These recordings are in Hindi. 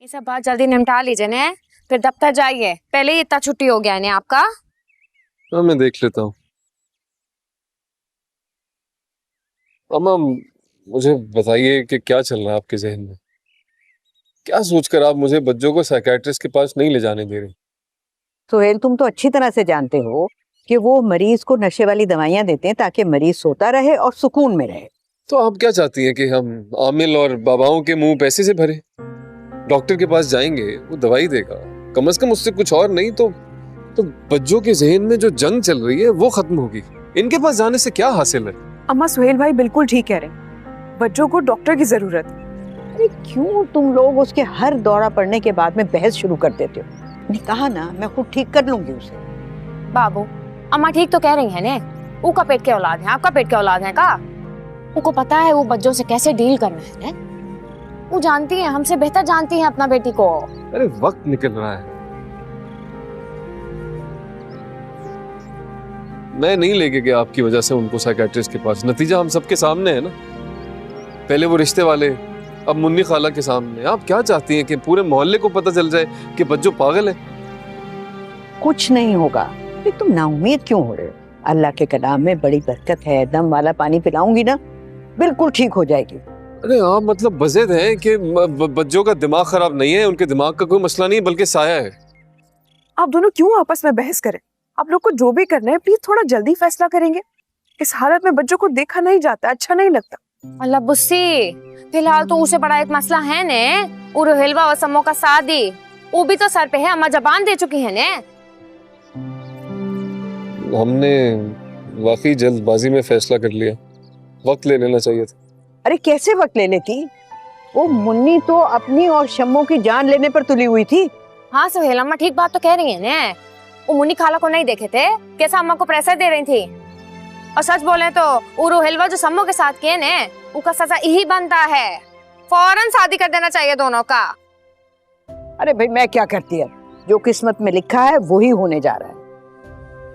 ये सब बात जल्दी निपटा लीजिए ने, फिर दफ्तर जाइए। पहले ही इतना छुट्टी हो गया है ना आपका। हाँ मैं देख लेता हूँ। अम्मा मुझे बताइए कि क्या चल रहा है आपके जहन में? क्या सोचकर आप मुझे बच्चों को साइकियाट्रिस्ट के पास नहीं ले जाने दे रहे? सोहेल, तुम तो अच्छी तरह से जानते हो कि वो मरीज को नशे वाली दवाइयां देते हैं ताकि मरीज सोता रहे और सुकून में रहे। तो आप क्या चाहती हैं कि हम आमिल और बाबाओं के मुंह पैसे से भरे? डॉक्टर के पास जाएंगे, वो दवाई देगा, कम से कम उससे कुछ और नहीं तो बच्चों के जहन में जो जंग चल रही है वो खत्म होगी। इनके पास जाने से क्या हासिल है? अम्मा, सुहेल भाई बिल्कुल ठीक कह रहे हैं, बच्चों को डॉक्टर की जरूरत है। अरे क्यों तुम लोग उसके हर दौरा पड़ने के बाद में बहस शुरू कर देते हो? मैंने कहा ना, मैं खुद ठीक कर लूंगी उसे। बाबू, अम्मा ठीक तो कह रही है ने, वो का पेट के औलाद है, आपका पेट के औलाद है का? उनको पता है वो बच्चों से कैसे डील करना है ने? वो जानती है, हमसे बेहतर जानती है अपना बेटी को। अरे वक्त निकल रहा है, मैं नहीं लेके गया आपकी वजह से उनको साइकियाट्रिस्ट के पास। नतीजा हम सबके सामने है ना। पहले वो रिश्ते वाले, अब मुन्नी खाला के सामने। आप क्या चाहती हैं कि पूरे मोहल्ले को पता चल जाए कि बच्चों पागल है? कुछ नहीं होगा। अरे तुम नाउम्मीद क्यों हो रहे हो? अल्लाह के कलाम में बड़ी बरकत है। दम वाला पानी पिलाऊंगी ना, बिल्कुल ठीक हो जाएगी। अरे आप मतलब बज़ेद हैं कि बच्चों का दिमाग खराब नहीं है, उनके दिमाग का कोई मसला नहीं बल्कि साया है। आप दोनों क्यों आपस में बहस करें? आप लोग को जो भी करना है प्लीज थोड़ा जल्दी फैसला करेंगे। इस हालत में बच्चों को देखा नहीं जाता, अच्छा नहीं लगता। अल्लाह बुस्सी, फिलहाल तो उसे बड़ा एक मसला है ने, वो रोहिलवा और सम्मो का शादी, वो भी तो सर पे है। अम्मा जबान दे चुकी है ने। हमने वाकई जल्दबाजी में फैसला कर लिया, वक्त ले लेना चाहिए था। अरे कैसे वक्त ले लेती? वो मुन्नी तो अपनी और शम्मो की जान लेने पर तुली हुई थी। हाँ सुहेल, अम्मा ठीक बात तो कह रही है ने। वो मुन्नी खाला को नहीं देखे थे कैसा अम्मा को प्रेशर दे रही थी। और सच बोले तो वो रोहिलवा जो सम्मो के साथ किए ने, उसका सजा यही बनता है, फौरन शादी कर देना चाहिए दोनों का। अरे भाई मैं क्या करती है, जो किस्मत में लिखा है वही होने जा रहा है।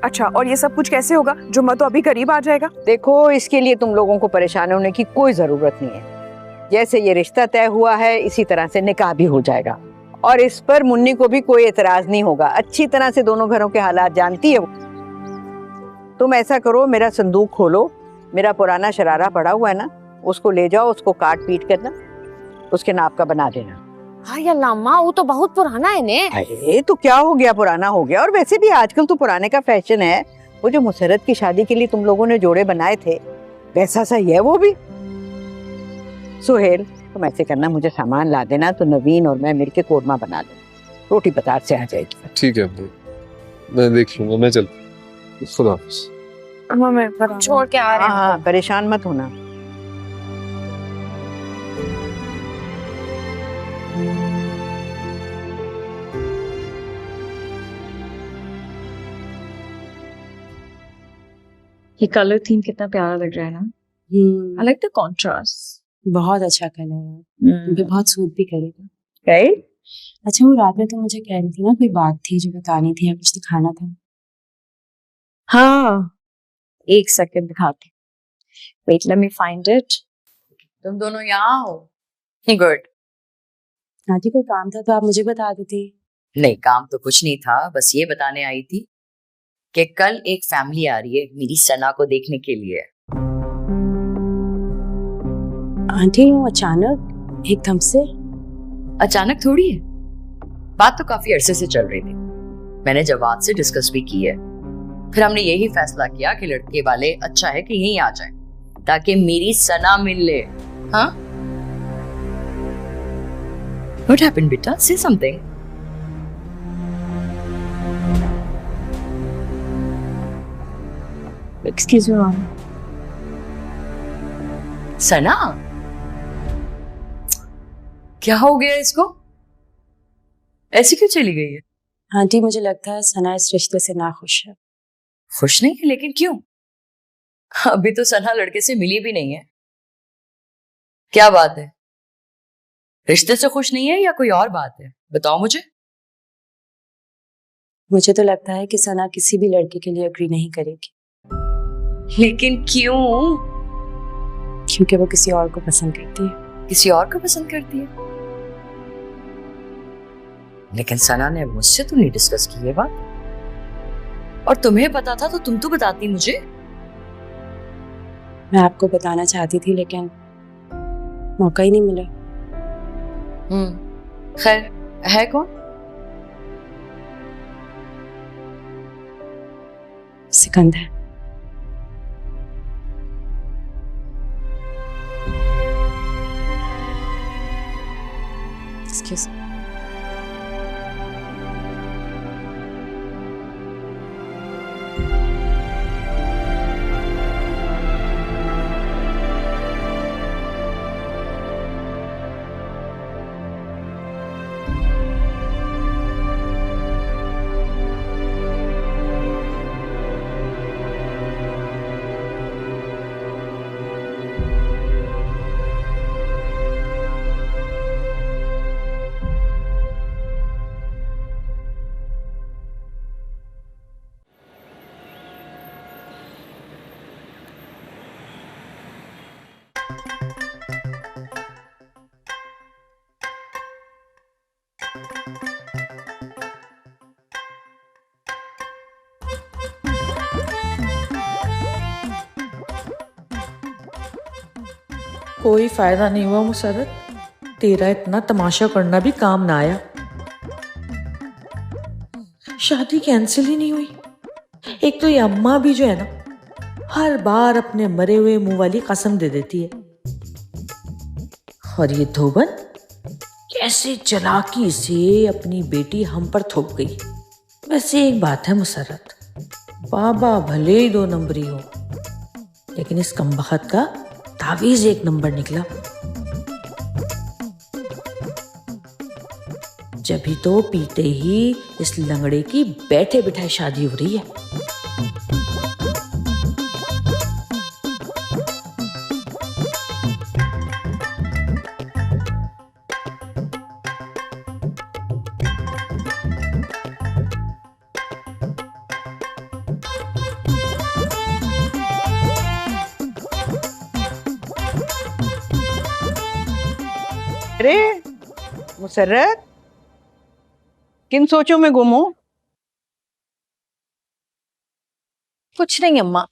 अच्छा, और ये सब कुछ कैसे होगा? जुम्मा तो अभी करीब आ जाएगा। देखो, इसके लिए तुम लोगों को परेशान होने की कोई जरूरत नहीं है। जैसे ये रिश्ता तय हुआ है इसी तरह से निकाह भी हो जाएगा, और इस पर मुन्नी को भी कोई एतराज नहीं होगा। अच्छी तरह से दोनों घरों के हालात जानती है। तुम ऐसा करो, मेरा संदूक खोलो, मेरा पुराना शरारा पड़ा हुआ है ना, उसको ले जाओ, उसको काट पीट कर ना उसके नाप का बना देना। हाय अल्लाह अम्मा, वो तो बहुत पुराना है ने। अरे तो क्या हो गया, पुराना हो गया। और वैसे भी आजकल तो पुराने का फैशन है। वो जो मुसर्रत की शादी के लिए तुम लोगों ने जोड़े बनाए थे, वैसा सा ही है वो भी। सुहेल, तुम ऐसे करना, मुझे सामान ला देना, तो नवीन और मैं मिलके कोरमा बना लेंगे, रोटी बाजार से आ जाएगी। ठीक है अब्बू, मैं देख लूंगा। मैं चल, खुदा हाफिज़। अम्मा मैं छोड़ के आ रहे हैं। हाँ, परेशान मत होना। ये कलर थीम कितना प्यारा लग रहा है ना। I like the contrast. बहुत अच्छा कलर है, मुझे बहुत सूट भी करेगा। राइट? अच्छा, वो रात में तो मुझे कह रही थी ना, कोई बात थी जो बतानी थी या कुछ दिखाना था। हाँ, एक सेकंड दिखाती। Wait, let me find it. तुम दोनों यहाँ हो? गुड। आंटी, कोई काम था तो आप मुझे बता देती। नहीं, काम तो कुछ नहीं था, बस ये बताने आई थी कि कल एक फैमिली आ रही है मेरी सना को देखने के लिए। आंटी, यूं अचानक एकदम से? अचानक थोड़ी है, बात तो काफी अरसे से चल रही थी। मैंने जवाब से डिस्कस भी की है। फिर हमने यही फैसला किया कि लड़के वाले अच्छा है कि यहीं आ जाए ताकि मेरी सना मिल ले। हाँ? What happened, बेटा? Say something. Excuse me ma'am. Sana, क्या हो गया इसको? ऐसी क्यों चली गई है? आंटी, मुझे लगता है सना इस रिश्ते से नाखुश है। खुश नहीं है? लेकिन क्यों? अभी तो सना लड़के से मिली भी नहीं है। क्या बात है? रिश्ते से खुश नहीं है या कोई और बात है? बताओ मुझे। मुझे तो लगता है कि सना किसी भी लड़के के लिए अग्री नहीं करेगी। लेकिन क्यों? क्योंकि वो किसी और को पसंद करती है। किसी और को पसंद करती है? लेकिन सना ने मुझसे तो नहीं डिस्कस की ये बात। और तुम्हें पता था तो तुम तो बताती मुझे। मैं आपको बताना चाहती थी लेकिन मौका ही नहीं मिला। खैर, है कौन? सिकंदर। Excuse me. कोई फायदा नहीं हुआ मुसर्रत, तेरा इतना तमाशा करना भी काम ना आया। शादी कैंसिल ही नहीं हुई। एक तो ये अम्मा भी जो है ना, हर बार अपने मरे हुए मुंह वाली कसम दे देती है। और ये धोबन कैसे चालाकी से अपनी बेटी हम पर थोप गई। वैसे एक बात है मुसर्रत, बाबा भले ही 2 नंबरी हो, लेकिन इस कमबख्त का तावीज 1 नंबर निकला। जभी तो पीते ही इस लंगड़े की बैठे बिठाए शादी हो रही है। अरे मुसर्रत, किन सोचों में गुम हो? कुछ नहीं अम्मा,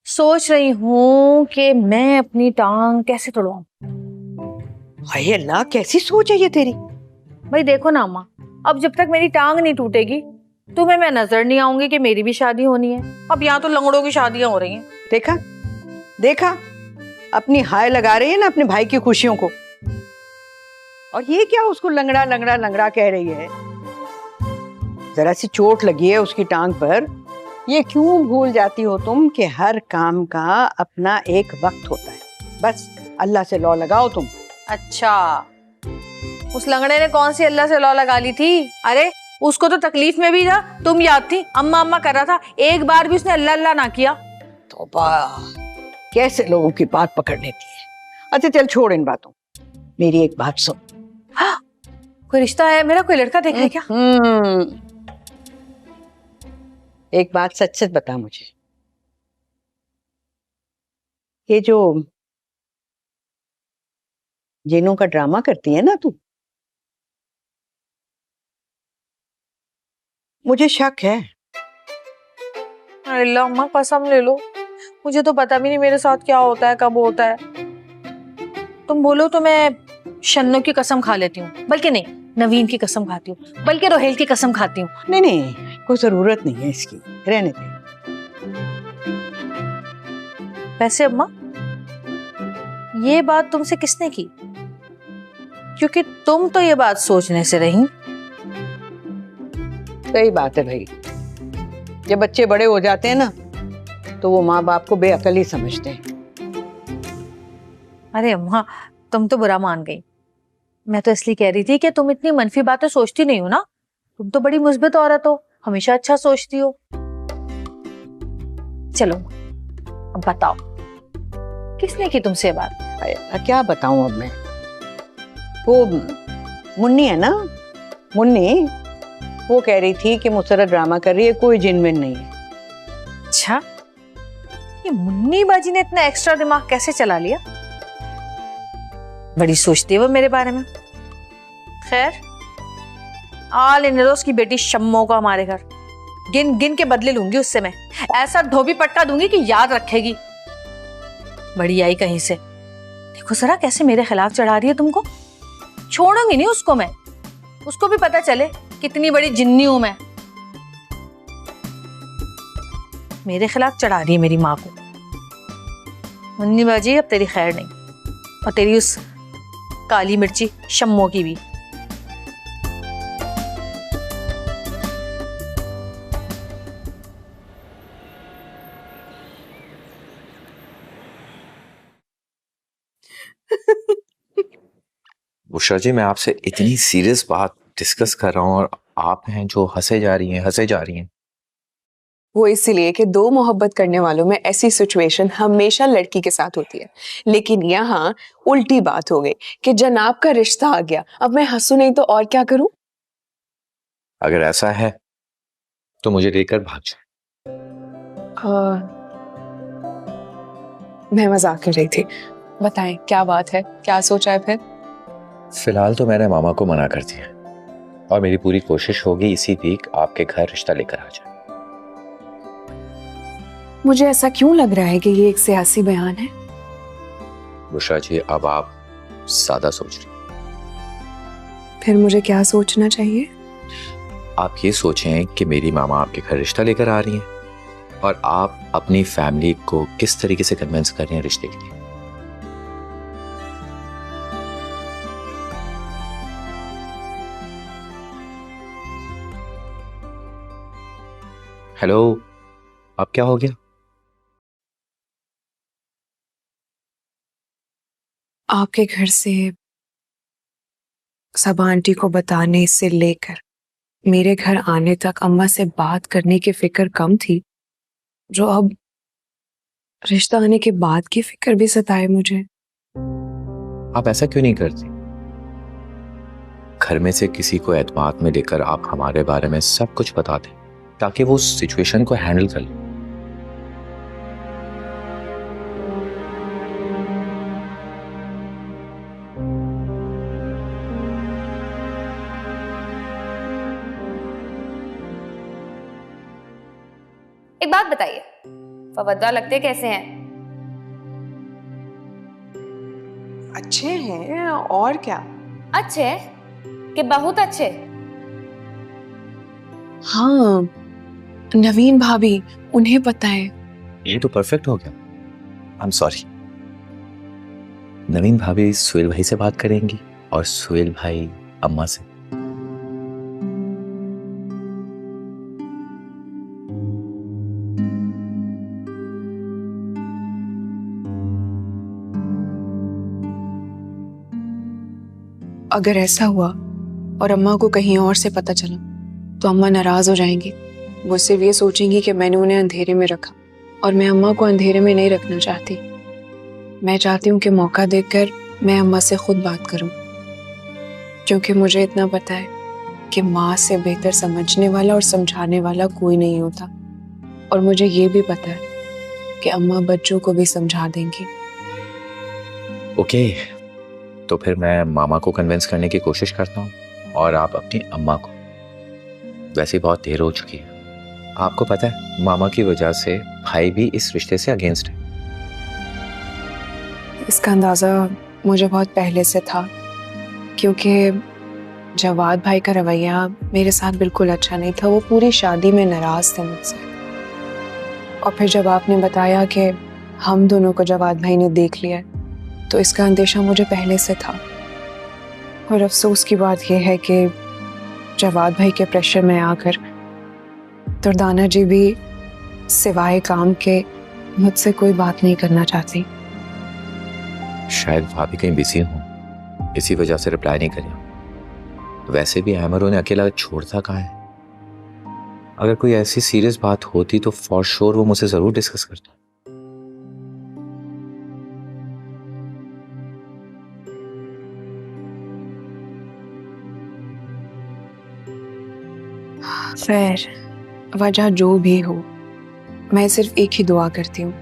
सोच रही हूँ कि मैं अपनी टांग कैसे तोड़वाऊं। हाय अल्लाह, कैसी सोच है ये तेरी? भाई देखो ना अम्मा, अब जब तक मेरी टांग नहीं टूटेगी तुम्हें मैं नजर नहीं आऊंगी कि मेरी भी शादी होनी है। अब यहाँ तो लंगड़ों की शादियां हो रही हैं। देखा देखा, अपनी हाय लगा रही है ना अपने भाई की खुशियों को, और ये क्या उसको लंगड़ा लंगड़ा लंगड़ा कह रही है? जरा सी चोट लगी है उसकी टांग पर, ये क्यों भूल जाती हो तुम कि हर काम का अपना एक वक्त होता है। बस अल्लाह से लौ लगाओ तुम। अच्छा, उस लंगड़े ने कौन सी अल्लाह से लौ लगा ली थी? अरे उसको तो तकलीफ में भी था, तुम याद थी, अम्मा अम्मा कर रहा था, एक बार भी उसने अल्लाह अल्लाह ना किया। तौबा, कैसे लोगों की बात पकड़ लेती है। अच्छा चल छोड़ इन बातों, मेरी एक बात सुन। हाँ, कोई रिश्ता है मेरा, कोई लड़का देखा है क्या? एक बात सच सच बता मुझे, ये जो जिनों का ड्रामा करती है ना तू, मुझे शक है। अल्लाह अम्मा कसम ले लो, मुझे तो पता भी नहीं मेरे साथ क्या होता है, कब होता है। तुम बोलो तो मैं शन्नो की कसम खा लेती हूँ, बल्कि नहीं नवीन की कसम खाती हूँ, बल्कि रोहेल की कसम खाती हूँ। नहीं नहीं, कोई जरूरत नहीं है इसकी, रहने दे। वैसे अम्मा ये बात तुमसे किसने की? क्योंकि तुम तो ये बात सोचने से रही। सही बात है भाई, जब बच्चे बड़े हो जाते हैं ना तो वो माँ बाप को बेअकल ही समझते हैं। अरे अम्मा तुम तो बुरा मान गई, मैं तो इसलिए कह रही थी कि तुम इतनी मनफी बातें सोचती नहीं हो ना, तुम तो बड़ी मुस्बित औरत हो, हमेशा अच्छा सोचती हो। चलो अब बताओ किसने की तुमसे बात? क्या बताऊं अब मैं, वो मुन्नी है ना, मुन्नी वो कह रही थी कि मुसर्रत ड्रामा कर रही है, कोई जिनमिन नहीं है। अच्छा, ये मुन्नी बाजी ने इतना एक्स्ट्रा दिमाग कैसे चला लिया? बड़ी सोचती है वो मेरे बारे में। खैर आ लेने दो उसकी बेटी शम्मो को हमारे घर, गिन गिन के बदले लूंगी उससे मैं, ऐसा धोबी पटका दूंगी कि याद रखेगी। बड़ी आई कहीं से, देखो जरा कैसे मेरे खिलाफ चढ़ा रही है तुमको। छोड़ूंगी नहीं उसको मैं, उसको भी पता चले कितनी बड़ी जिन्नी हूं मैं। मेरे खिलाफ चढ़ा रही है मेरी माँ को। मुन्नी बाजी अब तेरी खैर नहीं, और तेरी उस काली मिर्ची शम्मो की भी। बुशरा जी, मैं आपसे इतनी सीरियस बात डिस्कस कर रहा हूँ और आप हैं जो हंसे जा रही हैं। वो इसीलिए कि दो मोहब्बत करने वालों में ऐसी सिचुएशन हमेशा लड़की के साथ होती है, लेकिन यहाँ उल्टी बात हो गई कि जनाब का रिश्ता आ गया। अब मैं हंसू नहीं तो और क्या करूं? अगर ऐसा है तो मुझे लेकर भाग जाए। मैं मजाक कर रही थी। बताएं क्या बात है, क्या सोचा है फिर? फिलहाल तो मैंने मामा को मना कर दिया और मेरी पूरी कोशिश होगी इसी वीक आपके घर रिश्ता लेकर आ जाए। मुझे ऐसा क्यों लग रहा है कि ये एक सियासी बयान है? बुशरा जी, अब आप ज्यादा सोच रही। फिर मुझे क्या सोचना चाहिए? आप ये सोचें कि मेरी मामा आपके घर रिश्ता लेकर आ रही हैं और आप अपनी फैमिली को किस तरीके से कन्विंस कर रही हैं रिश्ते के लिए। हेलो, अब क्या हो गया? आपके घर से सबा आंटी को बताने से लेकर मेरे घर आने तक अम्मा से बात करने की फिक्र कम थी, जो अब रिश्ता आने के बाद की फिक्र भी सताए मुझे। आप ऐसा क्यों नहीं करती? घर में से किसी को एतमाद में लेकर आप हमारे बारे में सब कुछ बता दें ताकि वो उस सिचुएशन को हैंडल कर ले। एक बात बताइए, फवद्दा लगते कैसे हैं? अच्छे हैं और क्या। अच्छे कि बहुत अच्छे? हाँ, नवीन भाभी, उन्हें पता है। ये तो परफेक्ट हो गया। I am sorry. नवीन भाभी सुहेल भाई से बात करेंगी और सुहेल भाई अम्मा से। अगर ऐसा हुआ और अम्मा को कहीं और से पता चला तो अम्मा नाराज हो जाएंगी। वो सिर्फ ये सोचेंगी कि मैंने उन्हें अंधेरे में रखा, और मैं अम्मा को अंधेरे में नहीं रखना चाहती। मैं चाहती हूँ कि मौका देकर मैं अम्मा से खुद बात करूँ, क्योंकि मुझे इतना पता है कि माँ से बेहतर समझने वाला और समझाने वाला कोई नहीं होता। और मुझे ये भी पता है कि अम्मा बच्चों को भी समझा देंगी। ओके, तो फिर मैं मामा को कन्विंस करने की कोशिश करता हूँ और आप अपनी अम्मा को। वैसे बहुत देर हो चुकी है, आपको पता है मामा की वजह से भाई भी इस रिश्ते से अगेंस्ट है। इसका अंदाजा मुझे बहुत पहले से था, क्योंकि जवाद भाई का रवैया मेरे साथ बिल्कुल अच्छा नहीं था। वो पूरी शादी में नाराज थे मुझसे, और फिर जब आपने बताया कि हम दोनों को जवाद भाई ने देख लिया तो इसका अंदेशा मुझे पहले से था। और अफसोस की बात यह है कि जवाद भाई के प्रेशर में आकर दुर्दाना जी भी सिवाय काम के मुझसे कोई बात नहीं करना चाहती। शायद भाभी कहीं बिजी हूँ, इसी वजह से रिप्लाई नहीं करिए। वैसे भी अहमर उन्हें अकेला छोड़ता कहाँ है? अगर कोई ऐसी सीरियस बात होती तो फॉर श्योर वो मुझसे जरूर डिस्कस करता। खैर, वजह जो भी हो, मैं सिर्फ एक ही दुआ करती हूँ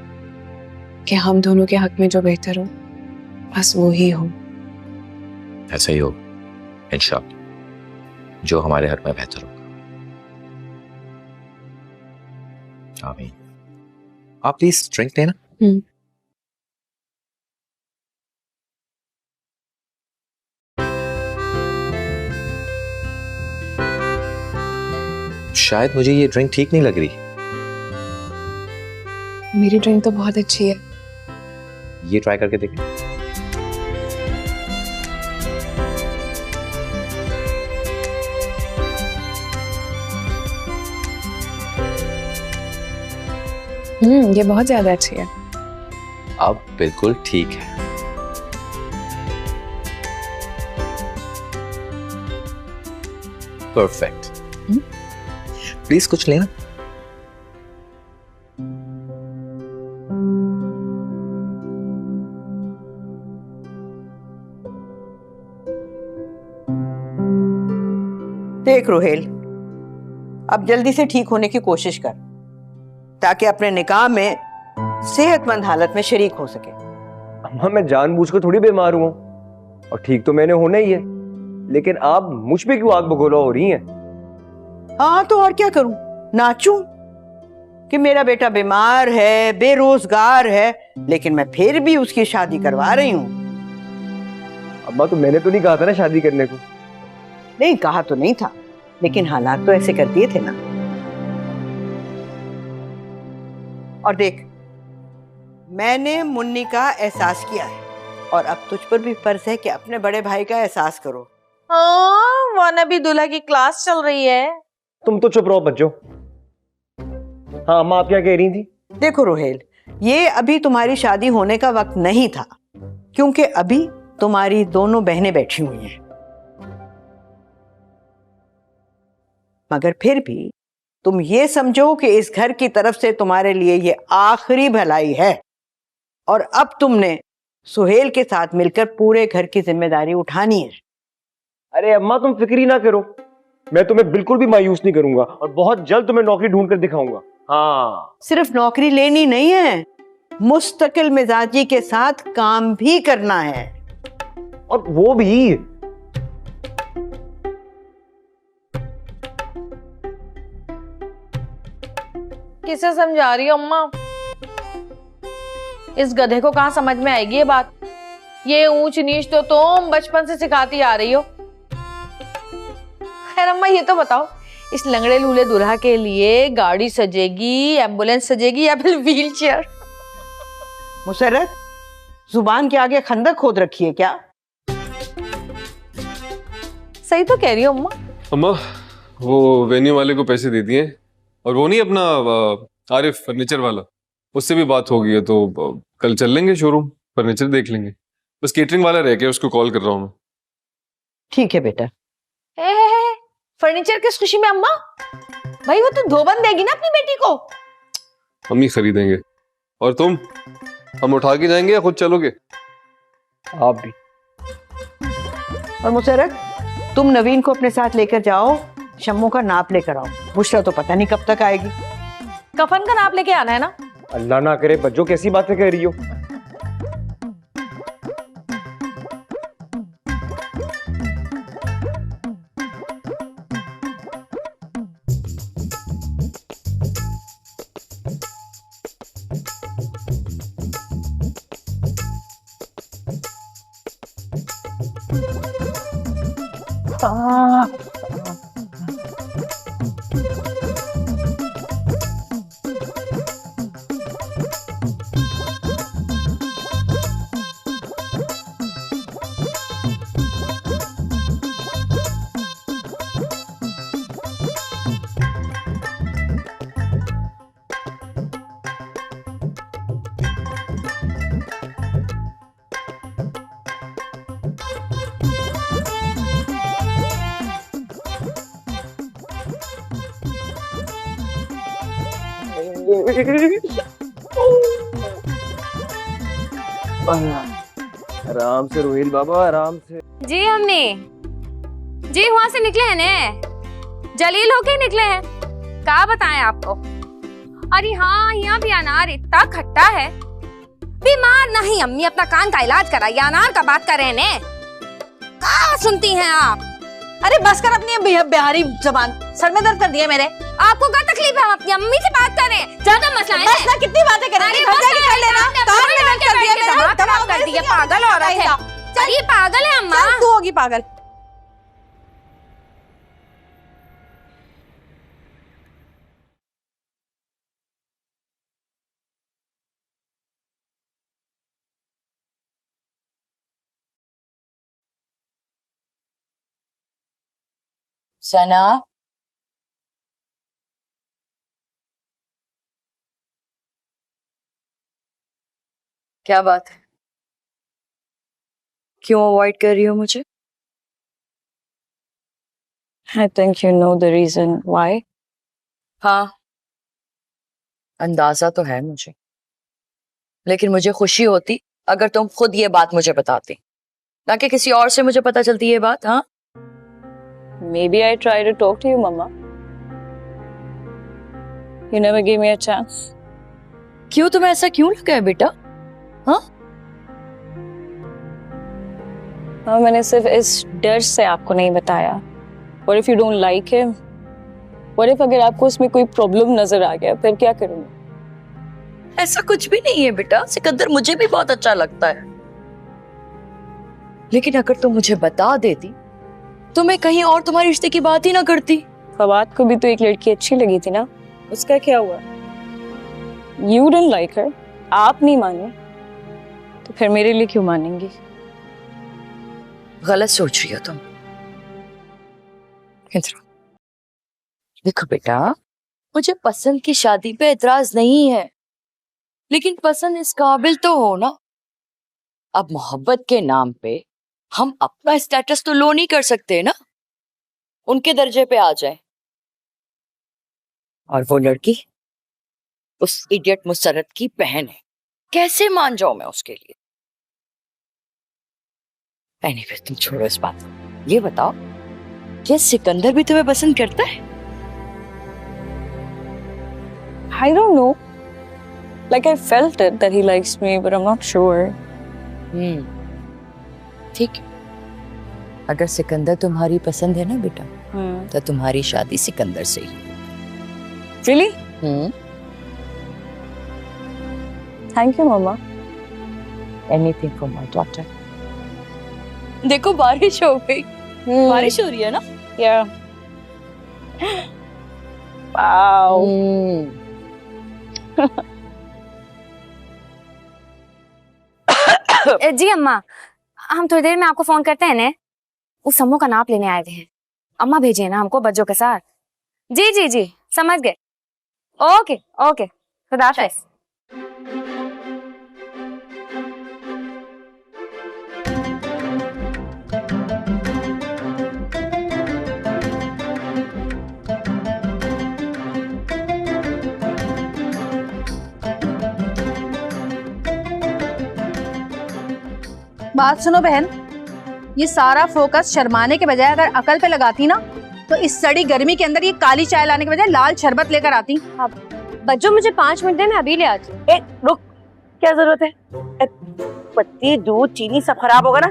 कि हम दोनों के हक में जो बेहतर हो बस वो ही हो। ऐसा ही हो इंशाअल्लाह। जो हमारे हक में बेहतर होगा। आमीन। आप प्लीज ड्रिंक लेना। शायद मुझे ये ड्रिंक ठीक नहीं लग रही। मेरी ड्रिंक तो बहुत अच्छी है। ये ट्राई करके देखें। ये बहुत ज्यादा अच्छी है। अब बिल्कुल ठीक है। परफेक्ट। प्लीज कुछ लेना। देख रोहेल, अब जल्दी से ठीक होने की कोशिश कर ताकि अपने निकाह में सेहतमंद हालत में शरीक हो सके। अम्मा मैं जानबूझकर थोड़ी बीमार हुआ और ठीक तो मैंने होना ही है, लेकिन आप मुझ पे क्यों आग बगोला हो रही हैं? हाँ तो और क्या करूं, नाचूं कि मेरा बेटा बीमार है, बेरोजगार है, लेकिन मैं फिर भी उसकी शादी करवा रही हूँ। अम्मा तो मैंने तो नहीं कहा था ना शादी करने को। नहीं कहा तो नहीं था, लेकिन हालात तो ऐसे कर दिए थे ना। और देख, मैंने मुन्नी का एहसास किया है और अब तुझ पर भी फर्ज है कि अपने बड़े भाई का एहसास करो। हाँ, वाना भी दूल्हा की क्लास चल रही है। तुम तो चुप रहो बच्चों। हाँ अम्मा आप क्या कह रही थी? देखो रोहेल, ये अभी तुम्हारी शादी होने का वक्त नहीं था, क्योंकि अभी तुम्हारी दोनों बहनें बैठी हुई हैं। मगर फिर भी तुम ये समझो कि इस घर की तरफ से तुम्हारे लिए ये आखिरी भलाई है और अब तुमने सुहेल के साथ मिलकर पूरे घर की जिम्मेदारी उठानी है। अरे अम्मा तुम फिक्र ही ना करो, मैं तुम्हें बिल्कुल भी मायूस नहीं करूंगा और बहुत जल्द तुम्हें नौकरी ढूंढ कर दिखाऊंगा। हाँ, सिर्फ नौकरी लेनी नहीं है, मुस्तकिल मिजाजी के साथ काम भी करना है। और वो भी किसे समझा रही हो अम्मा? इस गधे को कहाँ समझ में आएगी ये बात? ये ऊंच नीच तो तुम बचपन से सिखाती आ रही हो। खैर अम्मा ये तो बताओ, इस लंगड़े लूले दूल्हा के लिए गाड़ी सजेगी, एम्बुलेंस सजेगी या फिर व्हील चेयर? मुसर्रत, जुबान के आगे खंदक खोद रखी है क्या? सही तो कह रही हो अम्मा। अम्मा वो वेन्यू वाले को पैसे दे दिए और वो नहीं अपना आरिफ फर्नीचर वाला, उससे भी बात हो गई है, तो कल चल लेंगे शोरूम, फर्नीचर देख लेंगे। बस केटरिंग वाला रह गया, उसको कॉल कर रहा हूँ मैं। ठीक है बेटा। फर्नीचर किस खुशी में अम्मा? भाई वो तो धोबन देगी ना अपनी बेटी को। हम ही खरीदेंगे। और तुम, हम उठा के जाएंगे या खुद चलोगे? आप भी। और मुसर्रत, तुम नवीन को अपने साथ लेकर जाओ, शम्मू का नाप लेकर आओ। बुशरा तो पता नहीं कब तक आएगी। कफन का नाप लेके आना है ना? अल्लाह ना करे बच्चों, कैसी बातें कह रही हो? आराम से रोहिल बाबा, आराम से। जी हमने जी वहां से निकले हैं ने, जलील होके निकले हैं। क्या बताएं आपको? अरे हाँ, यहाँ भी अनार इतना खट्टा है। बीमार नहीं अम्मी, अपना कान का इलाज कराइए, अनार का बात कर रहे हैं ने। क्या सुनती हैं आप? अरे बस कर अपनी बिहारी जबान, सर में दर्द कर दिया मेरे। आपको क्या तकलीफ है? हम अपनी अम्मी से बात करें, ज्यादा मसला है। बस ना, कितनी बातें करेंगे, घर जाके कर लेना। कान में दर्द कर दिया मेरा, दिमाग कर दिया, पागल औरत है। चल, ये पागल है अम्मा। चल, तू होगी पागल। सना, क्या बात है? क्यों अवॉइड कर रही हो मुझे? I think you know the reason why. हाँ, अंदाजा तो है मुझे, लेकिन मुझे खुशी होती अगर तुम खुद ये बात मुझे बताती, ना कि किसी और से मुझे पता चलती ये बात। हाँ, Maybe I tried to talk to you, Mama. You never gave me a chance. क्यों, तुम्हें ऐसा क्यों लगा है बेटा? हाँ, मैंने सिर्फ इस डर से आपको नहीं बताया। What if you don't like him? What if अगर आपको उसमें कोई प्रॉब्लम नजर आ गया, फिर क्या करूँगी? ऐसा कुछ भी नहीं है बेटा। सिकंदर मुझे भी बहुत अच्छा लगता है, लेकिन अगर तुम मुझे बता देती तो मैं कहीं और तुम्हारे रिश्ते की बात ही ना करती। फवाद को भी तो एक लड़की अच्छी लगी थी ना, उसका क्या हुआ? You didn't like her. आप नहीं माने तो फिर मेरे लिए क्यों मानेंगी? गलत सोच रही हो तुम। इधर देखो बेटा, मुझे पसंद की शादी पे एतराज नहीं है, लेकिन पसंद इस काबिल तो हो ना। अब मोहब्बत के नाम पे हम अपना स्टेटस तो लो नहीं कर सकते ना, उनके दर्जे पे आ जाए। और वो लड़की उस इडियट मुसर्रत की बहन है, कैसे मान जाऊं मैं उसके लिए? एनीवे, तुम छोड़ो इस बात को। ये बताओ, क्या सिकंदर भी तुम्हें पसंद करता है? I don't know. Like I felt it that he likes me, but I'm not sure. ठीक है, अगर सिकंदर तुम्हारी पसंद है ना बेटा, तो तुम्हारी शादी सिकंदर से ही। Really? Thank you, Mama. Anything for my daughter. देखो बारिश हो गई। बारिश हो रही है ना? Yeah. Wow. जी अम्मा, हम थोड़ी देर में आपको फोन करते हैं ने। उस समूह का नाप लेने आए थे हैं, अम्मा भेजे ना हमको बच्चों के साथ। जी जी जी, समझ गए। ओके ओके, खुदा हाफिज़। बात सुनो बहन, ये सारा फोकस शर्माने के बजाय अगर अकल पे लगाती ना, तो इस सड़ी गर्मी के अंदर ये काली चाय लाने के बजाय लाल शरबत लेकर आती। बच्चों मुझे 5 मिनट देना, अभी ले आती हूँ। रुक, क्या जरूरत है? पत्ती, दूध, चीनी सब खराब होगा ना,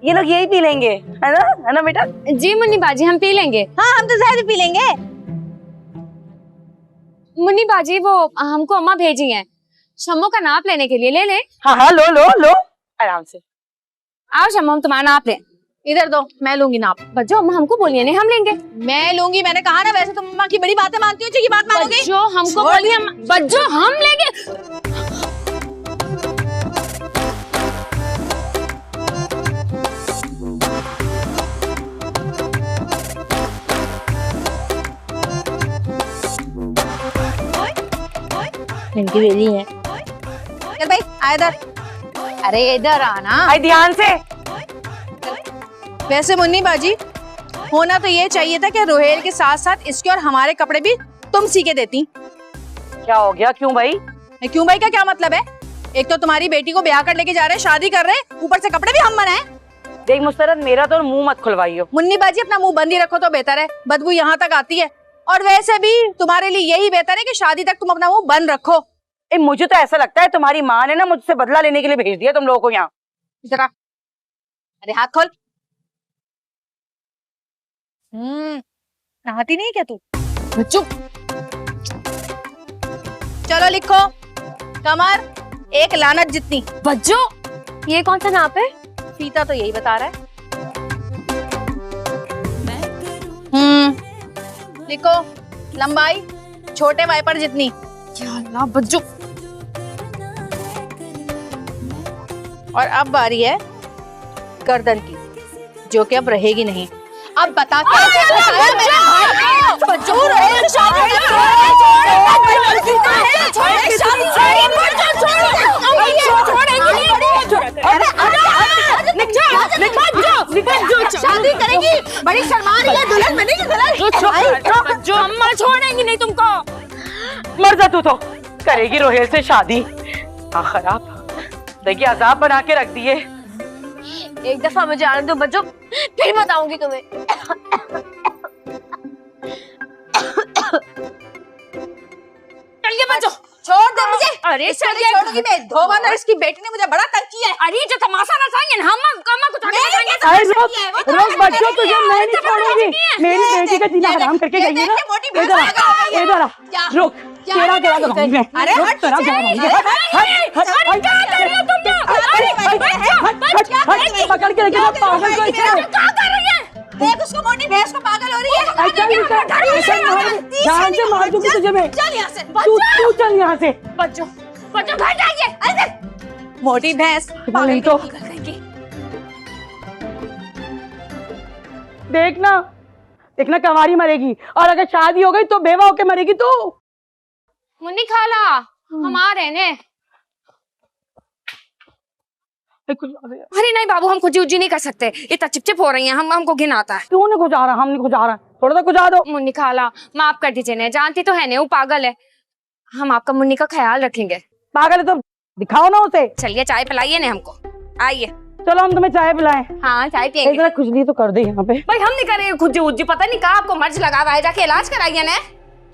ये लोग यही पी लेंगे, है ना बेटा? जी मुन्नी बाजी, हम पी लेंगे। हाँ, हम तो शायद पी लेंगे। मुन्नी बाजी, वो हमको अम्मा भेजी हैं शम्मो का नाप लेने के लिए। ले ले। हाँ हाँ, लो लो लो, आराम से। आओ शम्मो, हम तुम्हारा नाप लें। इधर दो, मैं लूंगी नाप। बच्चों, अम्मा हमको बोलिए नहीं, हम लेंगे। मैं लूंगी, मैंने कहा ना। वैसे तुम अम्मा की बड़ी बातें मानती हो, जो ये बात मानोगे? बच्चों हमको बोलिए। बच्चों हम लेंगे। इनकी बेली है। चल भाई, आ इधर। अरे इधर आना। आई ध्यान से। वैसे मुन्नी बाजी, होना तो ये चाहिए था कि रोहेल के साथ साथ इसके और हमारे कपड़े भी तुम सी के देती। क्या हो गया? क्यों भाई? क्यों भाई का क्या मतलब है? एक तो तुम्हारी बेटी को ब्याह कर लेके जा रहे, शादी कर रहे, ऊपर से कपड़े भी हम बनाए। देख मुस्तरद, मेरा तो मुंह मत खुलवाइयो। मुन्नी बाजी, अपना मुंह बंद ही रखो तो बेहतर है, बदबू यहाँ तक आती है। और वैसे भी तुम्हारे लिए यही बेहतर है कि शादी तक तुम अपना मुंह बंद रखो। मुझे तो ऐसा लगता है तुम्हारी माँ ने ना मुझसे बदला लेने के लिए भेज दिया तुम लोगों को यहाँ। जरा, अरे हाथ खोल। नहाती नहीं है क्या तू? चुप। चलो लिखो, कमर एक लानत जितनी। बच्चों, ये कौन सा नाप है? फीता तो यही बता रहा है। लिखो, लंबाई छोटे वाइपर जितनी। या अल्लाह बच्चों। और अब बारी है गर्दन की, जो कि अब रहेगी नहीं। अब बता कैसे फंसाया मेरे भाई को? बच्चों शादी करेगी, बड़ी शर्मा रही है, दुल्हन बनेगी दुल्हन। जो अम्मा छोड़ेंगी नहीं तुमको। मर जा तू तो, करेगी रोहेल से शादी। आखिर आप देखिए अजाब बना के रख दिए। एक दफा मुझे आने दो बच्चों, फिर बताऊंगी तुम्हें। चलिए बच्चों, छोड़ दे मुझे। अरे चलिए छोड़ूंगी मैं। धोबन और इसकी बेटी ने मुझे बड़ा तंग किया है। अरे जो तमाशा रचाएंगे ना, हम अम्मा को थोड़ी बताएंगे। रोक बच्चों, तुझे मैं नहीं छोड़ूंगी। मेरी बेटी का जीना हराम करके गई है ना। इधर आ, रुक, तेरा क्या कराऊंगी मैं? अरे हट, तेरा क्या कराऊंगी? पकड़ के लेके पागल को ऐसे। देख उसको, मोटी भैंस को पागल हो रही है। जान से मार दूंगी तुझे मैं। चल यहाँ से तू चल यहाँ से। बच्चों घर जाइए। मोटी भैंस नहीं तो देखना कवारी मरेगी, और अगर शादी हो गई तो बेवा होके मरेगी तू। मुन्नी खाला, हम आ रहे हैं। अरे नहीं बाबू, हम खुजी उजी नहीं कर सकते, इतना चिपचिप हो रही हैं हम, हमको घिन आता है। क्यों नहीं गुजा रहा? हम नहीं गुजा रहा, थोड़ा सा गुजा दो। मुन्नी खाला माफ कर दीजिए, ने जानती तो है ने वो पागल है। हम आपका मुन्नी का ख्याल रखेंगे। पागल है तो दिखाओ ना उसे। चलिए चाय पिलाइए ने हमको, आइए। चलो हम तुम्हें चाय पिलाएं। हाँ चाय पियेंगे। खुजली तो कर दे यहाँ पे। भाई हम नहीं करेंगे खुजी उजी, पता नहीं कहाँ आपको मर्ज लगा हुआ है, जाके इलाज कराइए ने।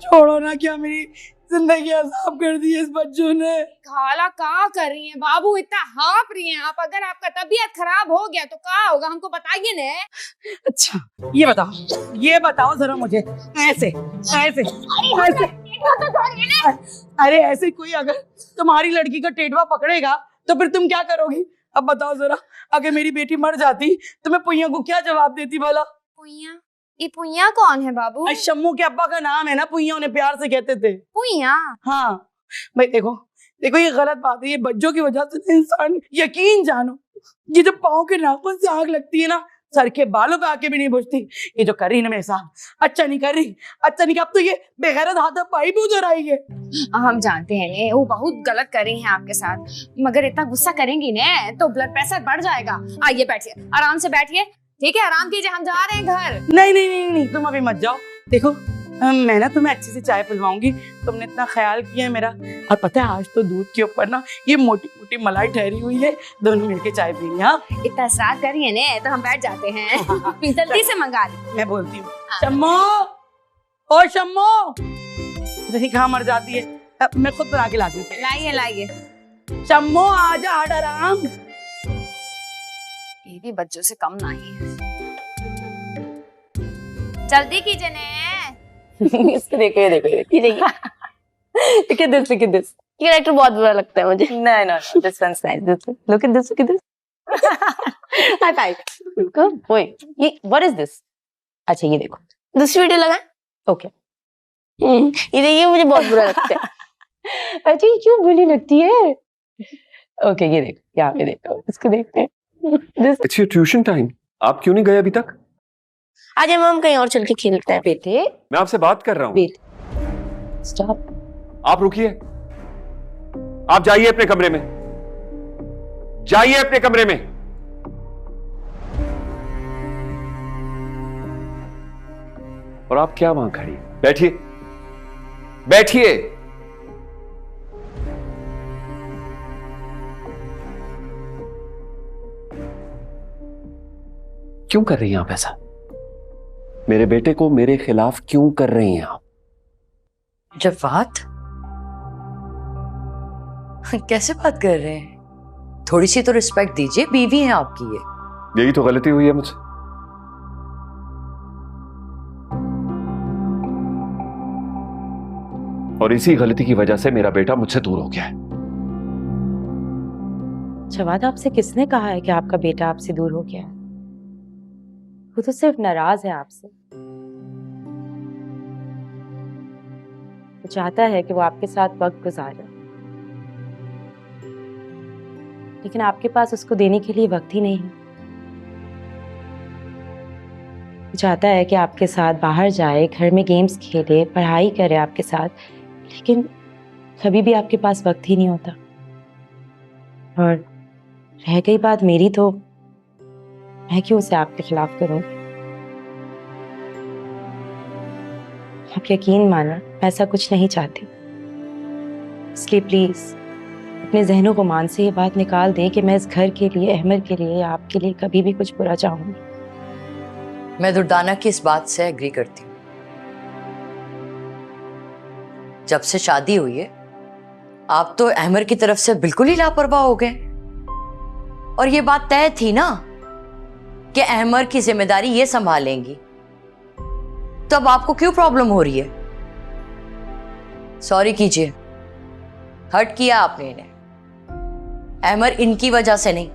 छोड़ो ना, क्या मेरी जिंदगी आजाब कर दी है इस बच्चों ने। खाला क्या कर रही हैं बाबू, इतना हाँप रही हैं आप। अगर आपका तबीयत खराब हो गया तो क्या होगा, हमको बताइए ने। अच्छा ये बताओ जरा मुझे, ऐसे अरे ऐसे कोई अगर तुम्हारी लड़की का टेटवा पकड़ेगा तो फिर तुम क्या करोगी? अब बताओ जरा, अगर मेरी बेटी मर जाती तो मैं पुइया को क्या जवाब देती भला? पुइया? ये पुइया कौन है बाबू? शम्मू के अब्बा का नाम है ना, पुइया उन्हें प्यार से कहते थे। पुइया? हाँ भाई देखो ये गलत बात है, ये बच्चों की वजह से इंसान, यकीन जानो ये जो पाँव के नाखून से आग लगती है ना, सर के बालों पे आके भी नहीं बुझती। ये जो कर रही है ना मेरे साथ, अच्छा नहीं कर रही। अब तो ये बेगैरत हाथापाई भी उधर आई है। हम जानते हैं ने, वो बहुत गलत कर रही हैं आपके साथ, मगर इतना गुस्सा करेंगी ने तो ब्लड प्रेशर बढ़ जाएगा। आइए बैठिए, आराम से बैठिए, ठीक है? आराम कीजिए, हम जा रहे हैं घर। नहीं तुम अभी मत जाओ। देखो मैं ना तुम्हें अच्छे से चाय पिलवाऊंगी, तुमने इतना ख्याल किया है मेरा। और पता है आज तो दूध के ऊपर ना ये मोटी मोटी मलाई ठहरी हुई है, दोनों मिलके चाय पियेंगे। हाँ इतना ऐसा करिए ने तो हम बैठ जाते हैं। जल्दी से मंगा ली। मैं बोलती हूँ शम्मो, ओ शम्मो, देखी कहाँ मर जाती है। मैं खुद बना के लाती हूँ। लाइए शम्मो आजा, आराम। ये भी बच्चों से कम नहीं है। जल्दी कीजिए ने। इसको देखो, ये दिस ये एक्टर बहुत बुरा लगता है मुझे। No, this one's nice. Look at this. High five. Wait, what is this? अच्छा ये देखो, दूसरी वीडियो लगा। ओके ये देखिए, मुझे बहुत बुरा लगता है। अच्छा ये क्यों बुरी लगती है? ओके ये देखो, यहाँ पे देखो, इसको देखते हैं। It's your tuition time. आप क्यों नहीं गए अभी तक? आज हम कहीं और चल के खेलते हैं। बेटे मैं आपसे बात कर रहा हूँ। स्टॉप। आप रुकिए, आप जाइए अपने कमरे में, जाइए अपने कमरे में। और आप क्या वहां खड़ी? बैठिए। क्यों कर रही हैं आप ऐसा? मेरे बेटे को मेरे खिलाफ क्यों कर रही हैं आप? जवाद, कैसे बात कर रहे हैं? थोड़ी सी तो रिस्पेक्ट दीजिए, बीवी है आपकी ये। यही तो गलती हुई है मुझसे। और इसी गलती की वजह से मेरा बेटा मुझसे दूर हो गया है। जवाद, आपसे किसने कहा है कि आपका बेटा आपसे दूर हो गया है? वो तो सिर्फ नाराज है आपसे। वो चाहता है कि वो आपके साथ वक्त गुजारे, लेकिन आपके पास उसको देने के लिए वक्त ही नहीं है। वो चाहता है कि आपके साथ बाहर जाए, घर में गेम्स खेले, पढ़ाई करे आपके साथ, लेकिन कभी भी आपके पास वक्त ही नहीं होता। और रह गई बात मेरी, तो मैं क्यों उसे आपके खिलाफ करूं? आप यकीन माना, मैं ऐसा कुछ नहीं चाहती। इसलिए प्लीज अपने जहनों को मान से ये बात निकाल दें कि मैं इस घर के लिए, अहमद के लिए, आपके लिए कभी भी कुछ बुरा चाहूंगी। मैं दुर्दाना की इस बात से एग्री करती हूँ। जब से शादी हुई है आप तो अहमद की तरफ से बिल्कुल ही लापरवाह हो गए, और ये बात तय थी ना कि अहमद की जिम्मेदारी ये संभालेंगी, तब आपको क्यों प्रॉब्लम हो रही है? सॉरी कीजिए, हर्ट किया आपने इन्हें। अहमद इनकी वजह से नहीं,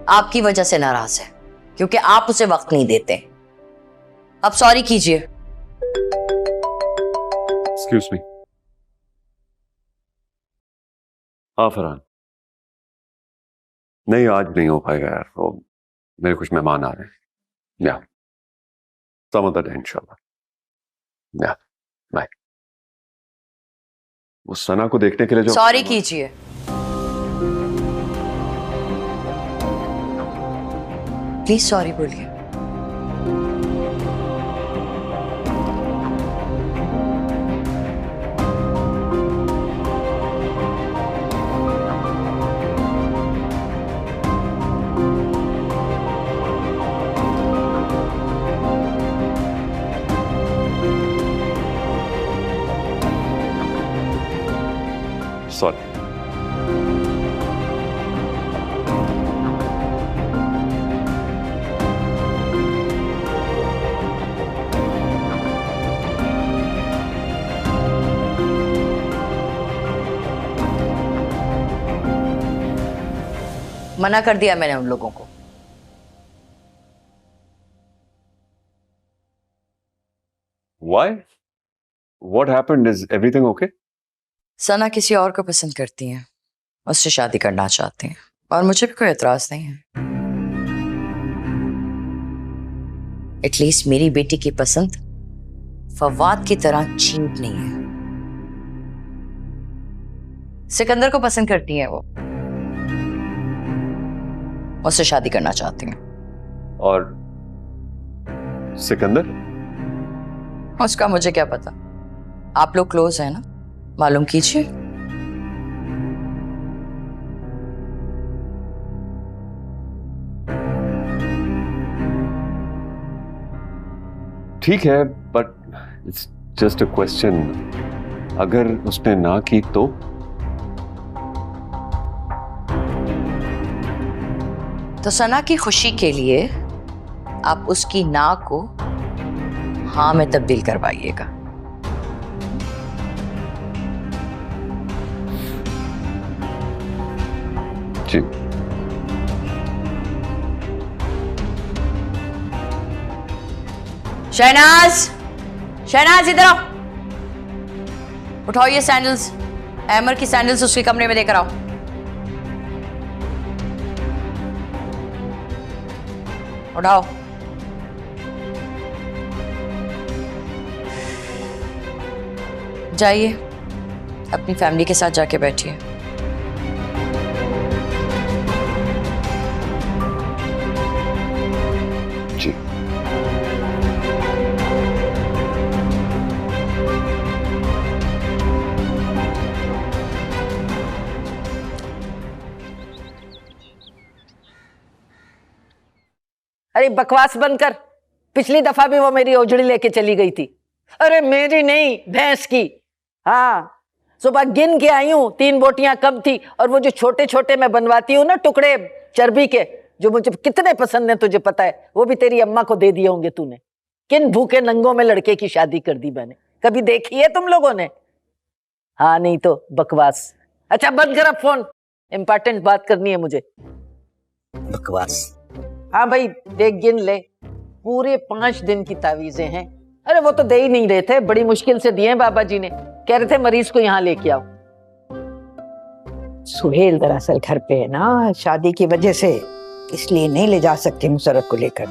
आपकी वजह से नाराज है, क्योंकि आप उसे वक्त नहीं देते। अब सॉरी कीजिए। Excuse me. हाँ फरहान, नहीं आज नहीं हो पाएगा यार, वो मेरे कुछ मेहमान आ रहे हैं। या some other day इंशाल्लाह। या बाय। वो सना को देखने के लिए जो सॉरी कीजिए। प्लीज सॉरी बोलिए। सॉरी। मना कर दिया मैंने उन लोगों को। Why? What happened? Is everything okay? सना किसी और को पसंद करती हैं, उससे शादी करना चाहती हैं, और मुझे भी कोई एतराज नहीं है। एटलीस्ट मेरी बेटी की पसंद फवाद की तरह चीप नहीं है। सिकंदर को पसंद करती हैं वो, उससे शादी करना चाहती हैं। और सिकंदर? उसका मुझे क्या पता, आप लोग क्लोज हैं ना, मालूम कीजिए। ठीक है, but it's just a question. अगर उसने ना की तो? तो सना की खुशी के लिए आप उसकी ना को हाँ में तब्दील करवाइएगा। जी। शहनाज, शहनाज इधर आओ, उठाओ ये सैंडल्स, अहमद की सैंडल्स उसके कमरे में देकर आओ। उठाओ। जाइए अपनी फैमिली के साथ जाके बैठिए। जी। अरे बकवास बंद कर। पिछली दफा भी वो मेरी ओझड़ी लेके चली गई थी। अरे मेरी नहीं, भैंस की। हाँ, सुबह गिन के आई हूँ 3 बोटियां कब थी, और वो जो छोटे छोटे मैं बनवाती हूँ ना टुकड़े चर्बी के, जो मुझे कितने पसंद है तुझे पता है, वो भी तेरी अम्मा को दे दिए होंगे तूने। किन भूखे नंगों में लड़के की शादी कर दी मैंने, कभी देखी है तुम लोगों ने? हाँ नहीं तो बकवास। अच्छा बंद कर अब फोन, इम्पोर्टेंट बात करनी है मुझे। बकवास। हाँ भाई देख गिन ले, पूरे 5 दिन की तावीजें हैं। अरे वो तो दे ही नहीं रहे थे, बड़ी मुश्किल से दिए हैं बाबा जी ने, कह रहे थे मरीज को यहाँ लेके आओ। सुहेल दरअसल घर पे है ना शादी की वजह से, इसलिए नहीं ले जा सकते मुसरत को लेकर।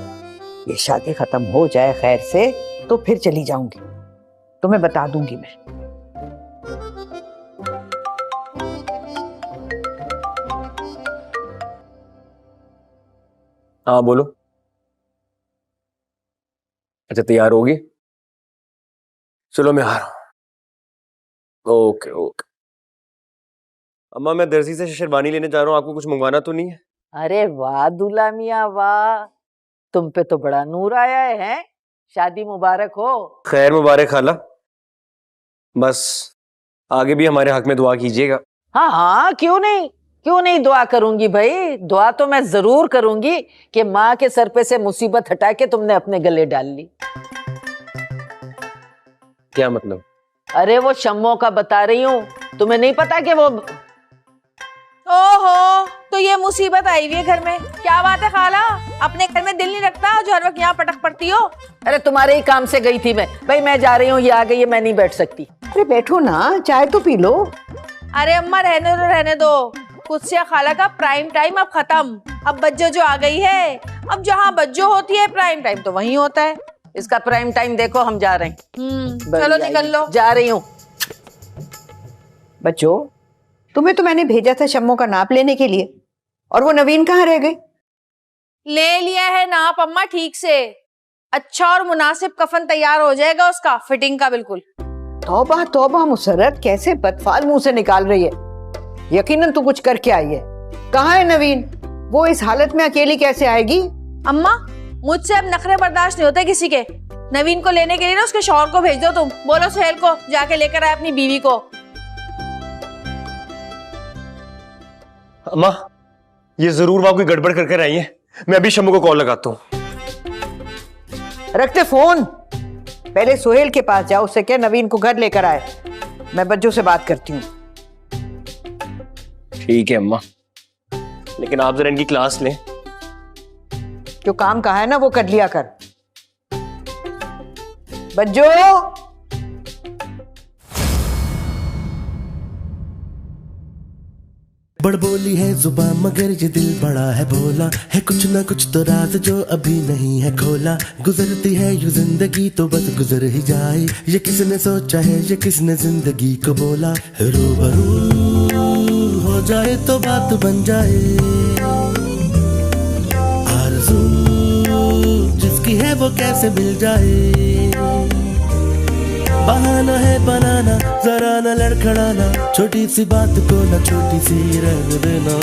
ये शादी खत्म हो जाए खैर से तो फिर चली जाऊंगी, तुम्हें बता दूंगी मैं। हाँ बोलो। अच्छा तैयार होगी? चलो मैं आ रहा हूँ। Okay okay. अम्मा मैं दर्जी से शेरवानी लेने जा रहा हूँ, आपको कुछ मंगवाना तो नहीं है? अरे वाह दूल्हा मियाँ वाह, तुम पे तो बड़ा नूर आया है। शादी मुबारक हो। खैर मुबारक खाला, बस आगे भी हमारे हक में दुआ कीजिएगा। हाँ हाँ क्यों नहीं दुआ करूंगी भाई, दुआ तो मैं जरूर करूंगी कि माँ के सर पे से मुसीबत हटा के तुमने अपने गले डाल ली। क्या मतलब? अरे वो शम्मों का बता रही हूँ, तुम्हें नहीं पता कि वो। ओहो, तो ये मुसीबत आई हुई है घर में। क्या बात है खाला, अपने घर में दिल नहीं रखता जो हर वक्त यहाँ पटक पड़ती हो? अरे तुम्हारे ही काम से गई थी मैं, भाई मैं जा रही हूँ, ये आ गई है, मैं नहीं बैठ सकती। अरे बैठो ना, चाय तो पी लो। अरे अम्मा रहने दो, कुत्सिया खाला का प्राइम टाइम अब खत्म। अब बज्जो जो आ गई है, अब जहाँ बज्जो होती है प्राइम टाइम तो वहीं होता है। इसका प्राइम टाइम देखो, हम जा रहे हैं। चलो निकल लो। जा रही हूँ। बच्चों तुम्हें तो मैंने भेजा था शम्मों का नाप लेने के लिए, और वो नवीन कहाँ रह गए? ले लिया है नाप अम्मा ठीक से, अच्छा और मुनासिब कफन तैयार हो जाएगा उसका, फिटिंग का बिल्कुल। तौबा तौबा मुसर्रत, कैसे बदफाल मुंह से निकाल रही है। यकीनन तू कुछ करके आई है। कहाँ है नवीन? वो इस हालत में अकेली कैसे आएगी? अम्मा मुझसे अब नखरे बर्दाश्त नहीं होते किसी के। नवीन को लेने के लिए ना उसके शौहर को भेज दो तुम, बोलो सुहेल को जाके लेकर आए अपनी बीवी को। अम्मा ये जरूर वहां कोई गड़बड़ करके आई है, मैं अभी शम्मू को कॉल लगाता हूँ। रखते फोन, पहले सुहेल के पास जाओ, उससे क्या नवीन को घर लेकर आए। मैं बच्चों से बात करती हूँ। ठीक है अम्मा, लेकिन आप जरा इनकी क्लास लें। जो काम कहा है ना वो कर लिया कर। बच्चों बड़बोली है जुबान मगर ये दिल बड़ा है भोला, है कुछ ना कुछ तो राज जो अभी नहीं है खोला। गुजरती है यूं जिंदगी तो बस गुजर ही जाए, ये किसने सोचा है ये किसने जिंदगी को बोला। रूबरू हो जाए तो बात बन जाए, आरज़ू जिसकी है वो कैसे मिल जाए। बहाना है बनाना, जरा न लड़खड़ाना, छोटी सी बात को न छोटी सी रह देना।